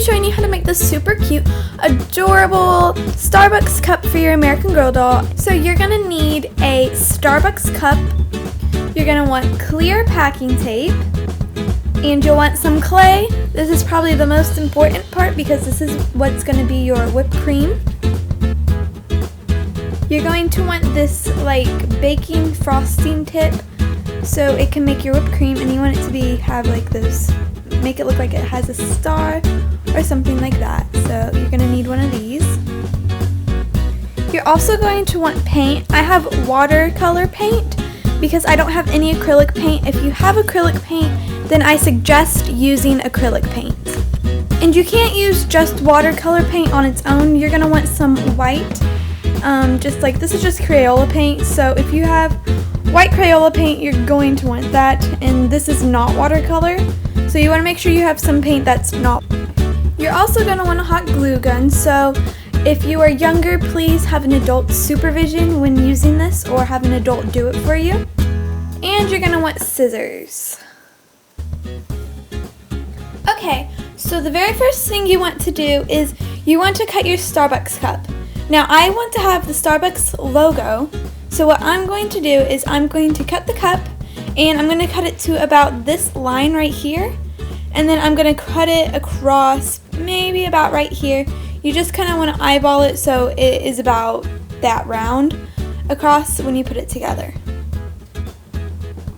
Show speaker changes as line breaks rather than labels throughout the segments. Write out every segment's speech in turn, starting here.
showing you how to make this super cute, adorable Starbucks cup for your American Girl doll. So you're gonna need a Starbucks cup, you're gonna want clear packing tape, and you'll want some clay. This is probably the most important part because this is what's gonna be your whipped cream. You're going to want this like baking frosting tip so it can make your whipped cream, and you want it to have like this, make it look like it has a star or something like that. So you're gonna need one of these. You're also going to want paint. I have watercolor paint because I don't have any acrylic paint. If you have acrylic paint, then I suggest using acrylic paint. And you can't use just watercolor paint on its own. You're gonna want some white, just like this is just Crayola paint. So if you have white Crayola paint, you're going to want that, and this is not watercolor. So you wanna make sure you have some paint that's not. You're also gonna want a hot glue gun. So if you are younger, please have an adult supervision when using this, or have an adult do it for you. And you're gonna want scissors. Okay, so the very first thing you want to do is you want to cut your Starbucks cup. Now I want to have the Starbucks logo, so what I'm going to do is I'm going to cut the cup, and I'm going to cut it to about this line right here, and then I'm going to cut it across maybe about right here. You just kind of want to eyeball it so it is about that round across when you put it together.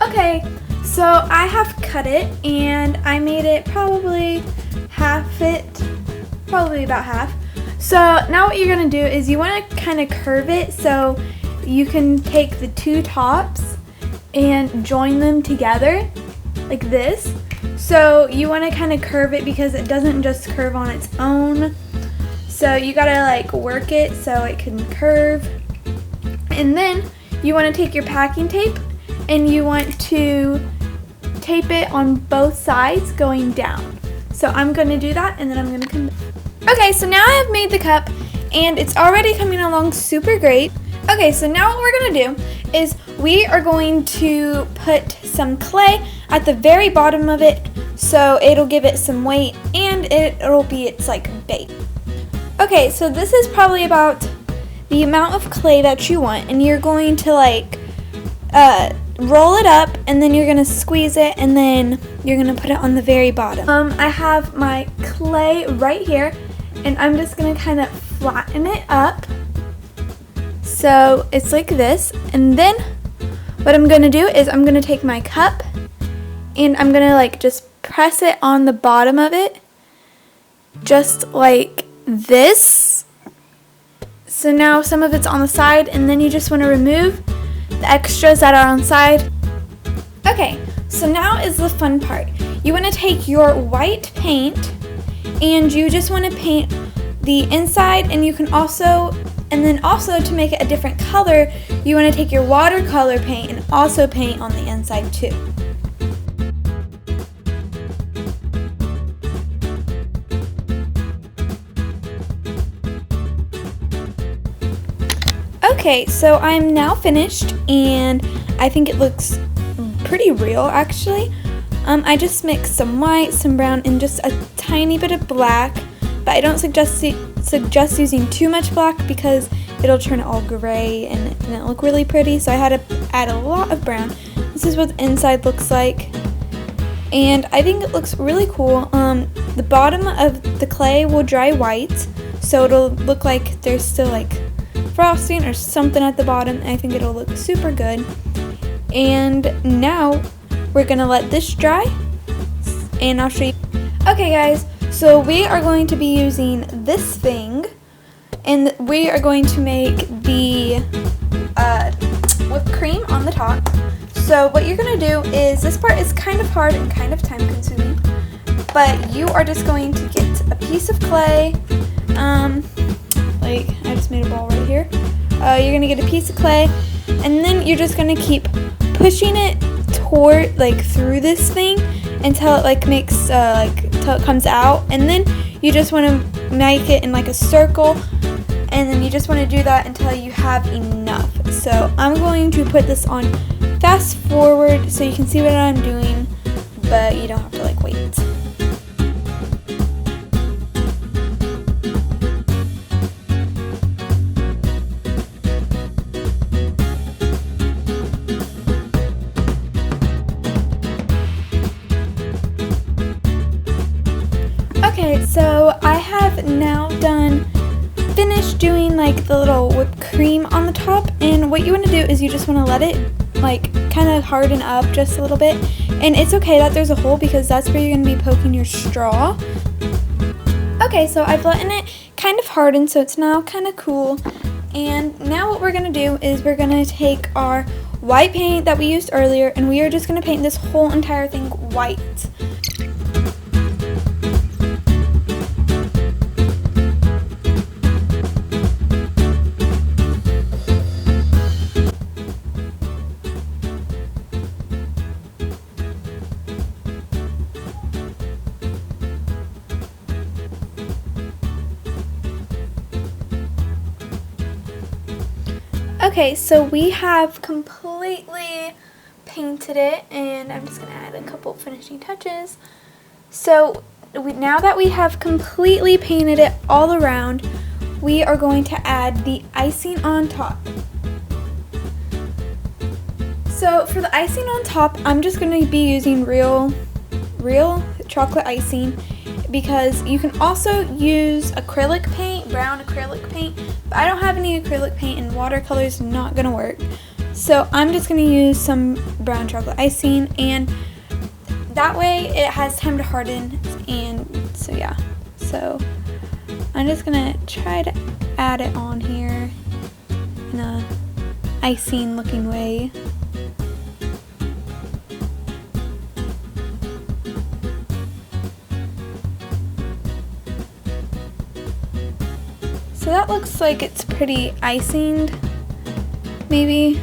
Okay, so I have cut it, and I made it probably about half. So now what you're going to do is you want to kind of curve it so you can take the two tops and join them together like this. So you want to kind of curve it because it doesn't just curve on its own. So you gotta like work it so it can curve. And then you want to take your packing tape and you want to tape it on both sides going down. So I'm going to do that, and then I'm going to come back. Okay, so now I have made the cup and it's already coming along super great. Okay, so now what we're going to do is we are going to put some clay at the very bottom of it so it'll give it some weight, and it'll be its like base. Okay, so this is probably about the amount of clay that you want, and you're going to like roll it up, and then you're going to squeeze it, and then you're going to put it on the very bottom. I have my clay right here, and I'm just going to kind of flatten it up so it's like this. And then what I'm going to do is I'm going to take my cup and I'm going to like just press it on the bottom of it just like this. So now some of it's on the side, and then you just want to remove the extras that are on the side. Okay, so now is the fun part. You want to take your white paint and you just want to paint the inside, and you can also, and then also to make it a different color, you want to take your watercolor paint and also paint on the inside too. Okay, so I'm now finished, and I think it looks pretty real actually. I just mixed some white, some brown, and just a tiny bit of black, but I don't suggest using too much black because it'll turn it all gray and it didn't look really pretty, so I had to add a lot of brown. This is what the inside looks like, and I think it looks really cool. The bottom of the clay will dry white, so it'll look like there's still like frosting or something at the bottom. I think it'll look super good. And now we're gonna let this dry, and I'll show you. Okay guys, so we are going to be using this thing, and we are going to make the whipped cream on the top. So what you're gonna do is, this part is kind of hard and kind of time consuming, but you are just going to get a piece of clay, like I just made a ball right here. You're gonna get a piece of clay, and then you're just gonna keep pushing it toward, like through this thing until it like makes till it comes out, and then you just want to make it in like a circle, and then you just want to do that until you have enough. So I'm going to put this on fast forward so you can see what I'm doing, but you don't have to like wait. have now finished doing like the little whipped cream on the top, and what you want to do is you just want to let it like kind of harden up just a little bit, and it's okay that there's a hole because that's where you're going to be poking your straw. Okay, so I've let it kind of harden, so it's now kind of cool, and now what we're going to do is we're going to take our white paint that we used earlier, and we are just going to paint this whole entire thing white. Okay, so we have completely painted it, and I'm just going to add a couple finishing touches. So now that we have completely painted it all around, we are going to add the icing on top. So for the icing on top, I'm just going to be using real chocolate icing, because you can also use acrylic paint, brown acrylic paint, but I don't have any acrylic paint and watercolor is not going to work. So I'm just going to use some brown chocolate icing, and that way it has time to harden, and so yeah. So I'm just going to try to add it on here in a icing looking way. So that looks like it's pretty icinged, maybe.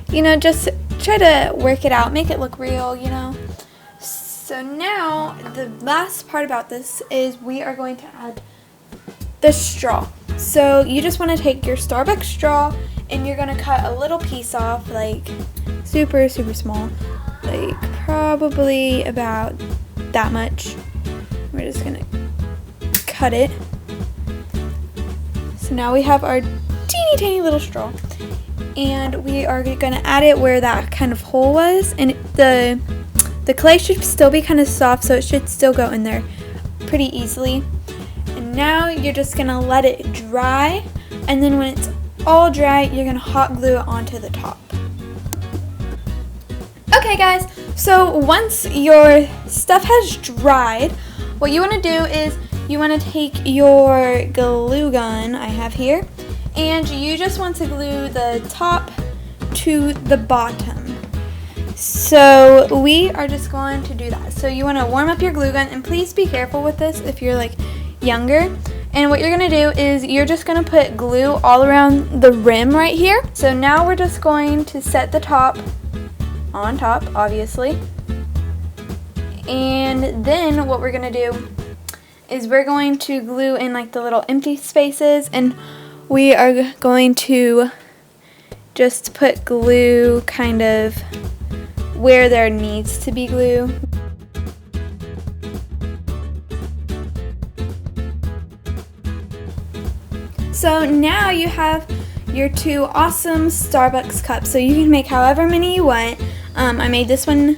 You know, just try to work it out, make it look real, you know. So now, the last part about this is we are going to add the straw. So you just want to take your Starbucks straw, and you're going to cut a little piece off, like super, super small. Like probably about that much. We're just going to cut it. So now we have our teeny tiny little straw, and we are going to add it where that kind of hole was, and the clay should still be kind of soft, so it should still go in there pretty easily. And now you're just going to let it dry, and then when it's all dry, you're going to hot glue it onto the top. Okay guys, so once your stuff has dried, what you want to do is you want to take your glue gun I have here, and you just want to glue the top to the bottom. So we are just going to do that. So you want to warm up your glue gun, and please be careful with this if you're like younger. And what you're going to do is you're just going to put glue all around the rim right here. So now we're just going to set the top on top, obviously. And then what we're going to do is we're going to glue in like the little empty spaces, and we are going to just put glue kind of where there needs to be glue. So now you have your two awesome Starbucks cups, so you can make however many you want. I made this one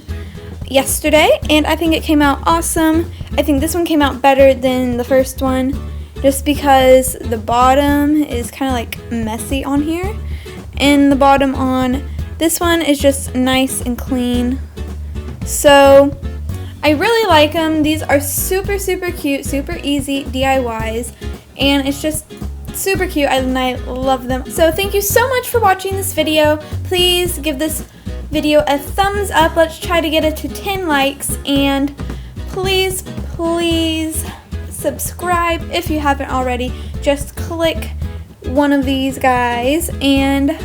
yesterday, and I think it came out awesome. I think this one came out better than the first one, just because the bottom is kind of like messy on here, and the bottom on this one is just nice and clean. So I really like them. These are super, super cute, super easy DIYs, and it's just super cute, and I love them. So thank you so much for watching this video. Please give this video a thumbs up. Let's try to get it to 10 likes, and please subscribe if you haven't already. Just click one of these guys, and